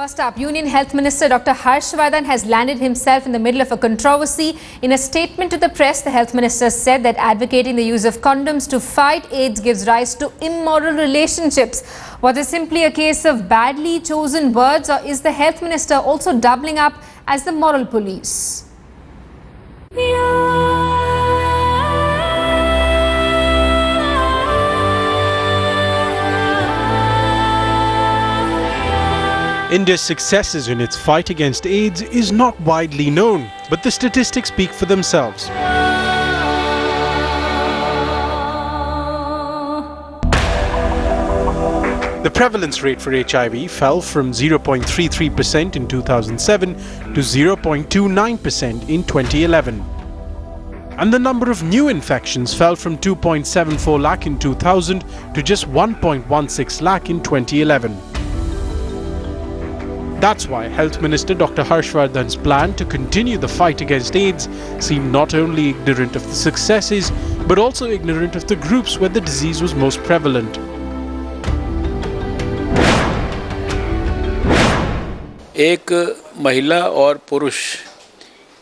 First up, Union Health Minister Dr. Harshvardhan has landed himself in the middle of a controversy. In a statement to the press, the Health Minister said that advocating the use of condoms to fight AIDS gives rise to immoral relationships. Was it simply a case of badly chosen words, or is the Health Minister also doubling up as the moral police? India's successes in its fight against AIDS is not widely known, but the statistics speak for themselves. The prevalence rate for HIV fell from 0.33% in 2007 to 0.29% in 2011. And the number of new infections fell from 2.74 lakh in 2000 to just 1.16 lakh in 2011. That's why Health Minister Dr. Harshvardhan's plan to continue the fight against AIDS seemed not only ignorant of the successes, but also ignorant of the groups where the disease was most prevalent. एक महिला और पुरुष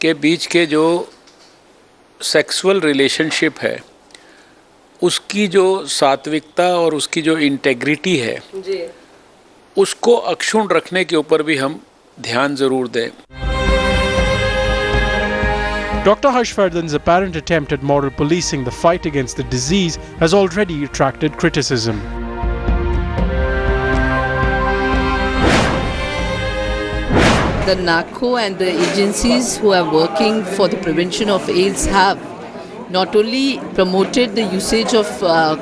के बीच के जो sexual relationship है, उसकी जो सात्विकता और उसकी जो इंटेग्रिटी है, उसको अक्षुण्ण रखने के ऊपर भी हम ध्यान जरूर दें. Dr. Harshvardhan's apparent attempt at moral policing the fight against the disease has already attracted criticism. The NACO and the agencies who are working for the prevention of AIDS have not only promoted the usage of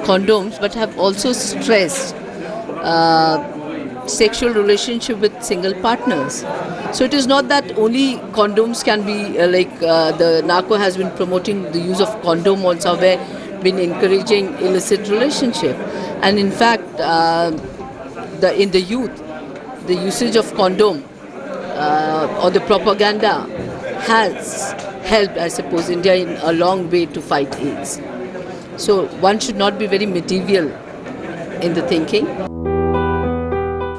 condoms, but have also stressed sexual relationship with single partners. So it is not that only condoms can be the NACO has been promoting the use of condom, also have been encouraging illicit relationship. And in fact, in the youth, the usage of condom or the propaganda has helped, I suppose, India in a long way to fight AIDS. So one should not be very medieval in the thinking.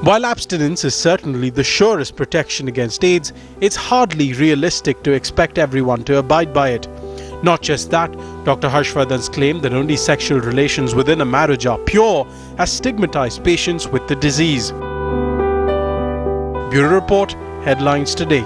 While abstinence is certainly the surest protection against AIDS, it's hardly realistic to expect everyone to abide by it. Not just that, Dr. Harshvardhan's claim that only sexual relations within a marriage are pure has stigmatized patients with the disease. Bureau Report, Headlines Today.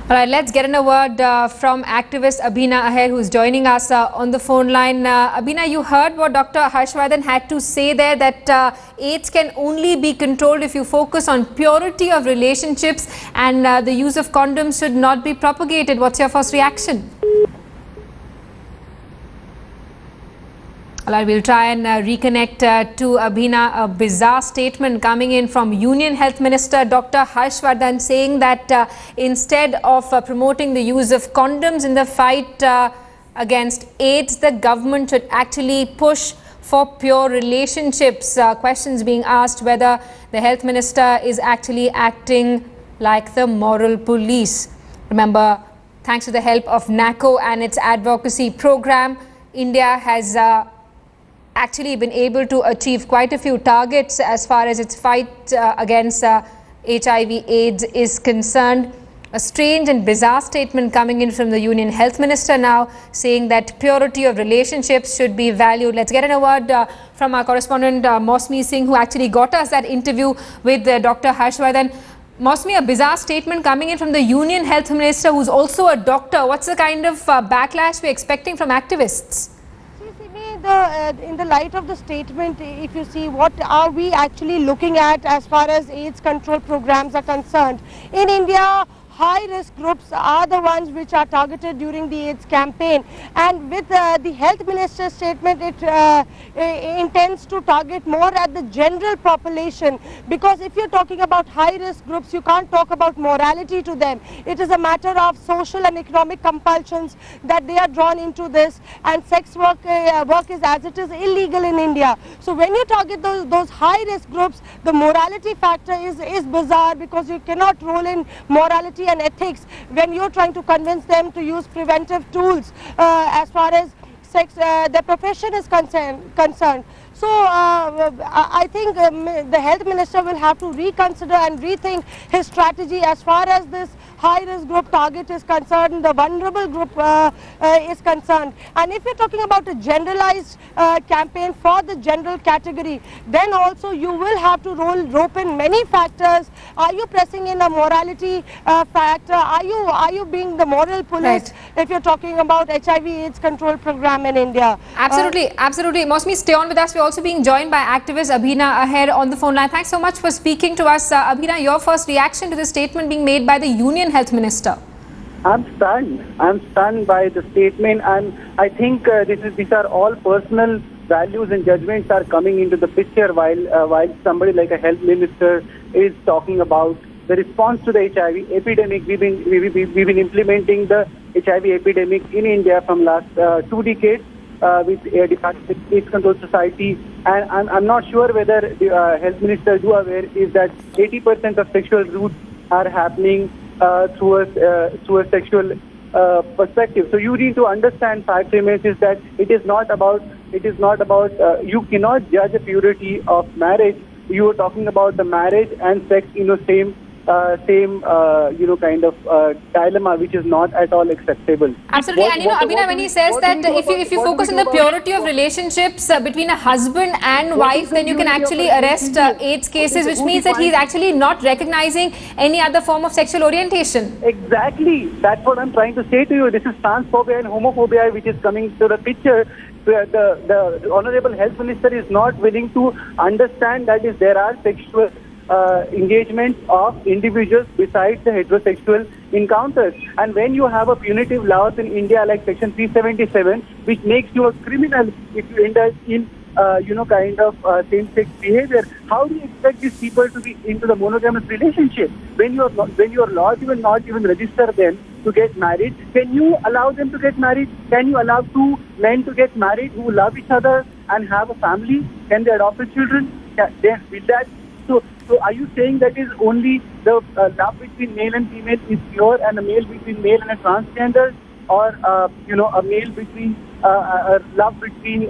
All right, let's get in a word from activist Abhina Aher, who's joining us on the phone line. Abhina, you heard what Dr. Harshvardhan had to say there, that AIDS can only be controlled if you focus on purity of relationships, and the use of condoms should not be propagated. What's your first reaction? All right, we'll try and reconnect to Abhina. A bizarre statement coming in from Union Health Minister Dr. Harshvardhan, saying that instead of promoting the use of condoms in the fight against AIDS, the government should actually push for pure relationships. Questions being asked whether the Health Minister is actually acting like the moral police. Remember, thanks to the help of NACO and its advocacy program, India has actually been able to achieve quite a few targets as far as its fight against HIV AIDS is concerned. A strange and bizarre statement coming in from the Union Health Minister now, saying that purity of relationships should be valued. Let's get in a word from our correspondent Mosmi Singh, who actually got us that interview with Dr. Harshvardhan. Mosmi, a bizarre statement coming in from the Union Health Minister, who's also a doctor. What's the kind of backlash we're expecting from activists? In the light of the statement, if you see what are we actually looking at as far as AIDS control programs are concerned, in India, high-risk groups are the ones which are targeted during the AIDS campaign, and with the health minister's statement, it intends to target more at the general population, because if you're talking about high-risk groups, you can't talk about morality to them. It is a matter of social and economic compulsions that they are drawn into this, and sex work is as it is illegal in India. So when you target those high-risk groups, the morality factor is bizarre, because you cannot roll in morality and ethics when you're trying to convince them to use preventive tools as far as sex, their profession is concerned. So I think the health minister will have to reconsider and rethink his strategy as far as this high-risk group target is concerned, the vulnerable group is concerned. And if you're talking about a generalized campaign for the general category, then also you will have to rope in many factors. Are you pressing in a morality factor? Are you being the moral police if you're talking about HIV/AIDS control program in India? Absolutely, absolutely. Mosmi, stay on with us. We're also being joined by activist Abhina Aher on the phone line. Thanks so much for speaking to us. Abhina, your first reaction to the statement being made by the Union Health Minister? I'm stunned. I'm stunned by the statement, and I think these are all personal values and judgments are coming into the picture while somebody like a health minister is talking about the response to the HIV epidemic. We've been implementing the HIV epidemic in India from last 2 decades with Department of AIDS Control Society, and I'm not sure whether the health minister is aware is that 80% of sexual routes are happening through a sexual perspective. So you need to understand fact remains is that it is not about you cannot judge the purity of marriage. You are talking about the marriage and sex in the same kind of dilemma, which is not at all acceptable. Absolutely. And Abhina, when he says that if you focus on the purity of relationships between a husband and wife, then you can actually arrest AIDS cases, which means that he's actually not recognizing any other form of sexual orientation. Exactly. That's what I'm trying to say to you. This is transphobia and homophobia which is coming to the picture. The Honorable Health Minister is not willing to understand that there are sexual engagement of individuals besides the heterosexual encounters. And when you have a punitive laws in India like Section 377, which makes you a criminal if you indulge in same-sex behavior, how do you expect these people to be into the monogamous relationship? When your laws will not even register them to get married, can you allow them to get married? Can you allow 2 men to get married who love each other and have a family? Can they adopt children? Will that? So are you saying that is only the love between male and female is pure, and a male between male and a transgender, or a male between love between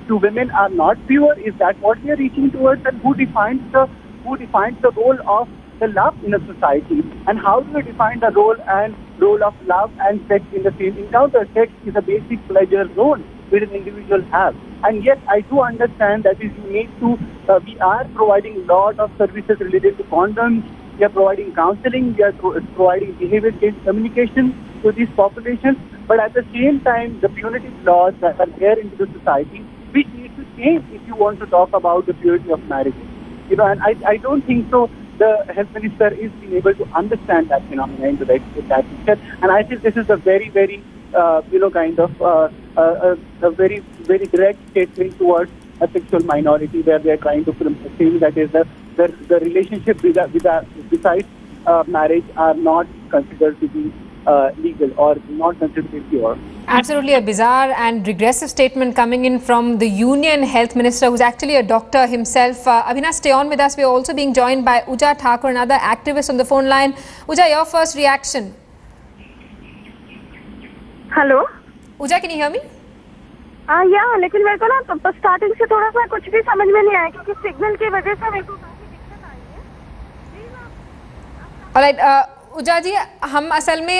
two women are not pure? Is that what we are reaching towards? And who defines the role of the love in a society? And how do we define the role of love and sex in the same encounter? Sex is a basic pleasure zone which an individual have. And yes, I do understand that is you need to, we are providing a lot of services related to condoms, we are providing counseling, we are providing behavior change communication to these populations, but at the same time, the punitive laws that are there into the society, which need to change if you want to talk about the purity of marriage. And I don't think so. The health minister is being able to understand that phenomenon into that picture, and I think this is a very, very a very, very direct statement towards a sexual minority, where they are trying to say that is the relationship besides marriage are not considered to be legal or not considered to be pure. Absolutely a bizarre and regressive statement coming in from the Union Health Minister, who's actually a doctor himself. Abhina, stay on with us. We're also being joined by Uja Thakur, another activist on the phone line. Uja, your first reaction? Hello Uja, can you hear me? लेकिन मेरे को ना starting से थोड़ा सा कुछ भी समझ में नहीं आया, क्योंकि सिग्नल की वजह से मेरे को काफी दिक्कत आई है। ऑलराइट, उजा जी, हम असल में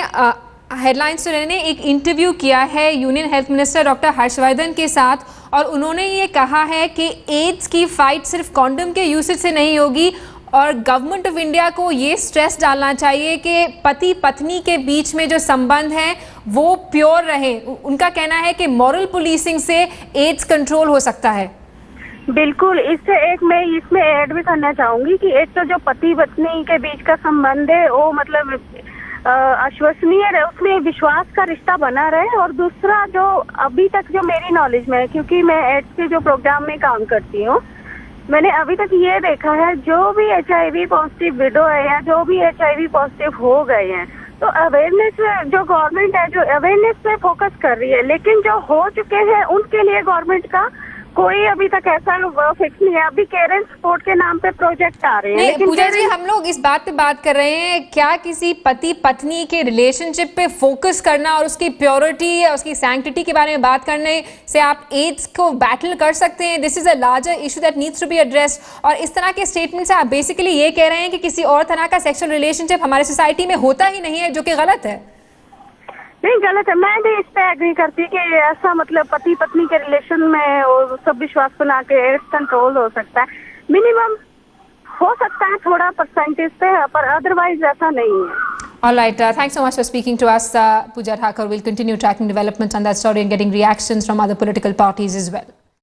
हेडलाइंस तो ने एक इंटरव्यू किया है union health minister doctor Harshvardhan के साथ, और उन्होंने ये कहा है कि एड्स की फाइट सिर्फ कॉन्डम के यूसेज से नहीं होगी, और गवर्नमेंट ऑफ इंडिया को ये स्ट्रेस डालना चाहिए कि पति पत्नी के बीच में जो संबंध है वो प्योर रहे। उनका कहना है कि मॉरल पुलिसिंग से एड्स कंट्रोल हो सकता है। बिल्कुल, इससे एक मैं इसमें ऐड भी करना चाहूंगी कि एक तो जो पति पत्नी के बीच का संबंध है वो मतलब अविश्वसनीय है, उसमें विश्वास का रिश्ता बना रहे, और दूसरा जो अभी तक जो मेरी नॉलेज में है, क्योंकि मैं एड्स के जो प्रोग्राम में काम करती हूँ, मैंने अभी तक ये देखा है जो भी HIV पॉजिटिव विडो है या जो भी HIV पॉजिटिव हो गए हैं, तो अवेयरनेस जो गवर्नमेंट है जो अवेयरनेस पे फोकस कर रही है, लेकिन जो हो चुके हैं उनके लिए गवर्नमेंट का कोई अभी तक ऐसा फिक्स नहीं है। अभी केयर सपोर्ट के नाम पे प्रोजेक्ट आ रहे हैं। नहीं लेकिन पूजा जी, हम लोग इस बात पे बात कर रहे हैं, क्या किसी पति पत्नी के रिलेशनशिप पे फोकस करना और उसकी प्योरिटी या उसकी सैंक्टिटी के बारे में बात करने से आप एड्स को बैटल कर सकते हैं? This is a larger issue that needs to be addressed. और इस तरह के स्टेटमेंट से आप बेसिकली ये कह रहे हैं कि किसी और तरह का सेक्सुअल रिलेशनशिप हमारे सोसाइटी में होता ही नहीं है, जो कि गलत है। नहीं, गलत है। मैं भी इस पे एग्री करती कि ऐसा मतलब पति पत्नी के रिलेशन में और सब विश्वास बना के एड्स कंट्रोल हो सकता है। मिनिमम हो सकता है थोड़ा परसेंटेज पे, पर अदरवाइज ऐसा नहीं है। All right, thanks so much for speaking to us, Pooja Thakur. We'll continue tracking developments on that story and getting reactions from other political parties as well.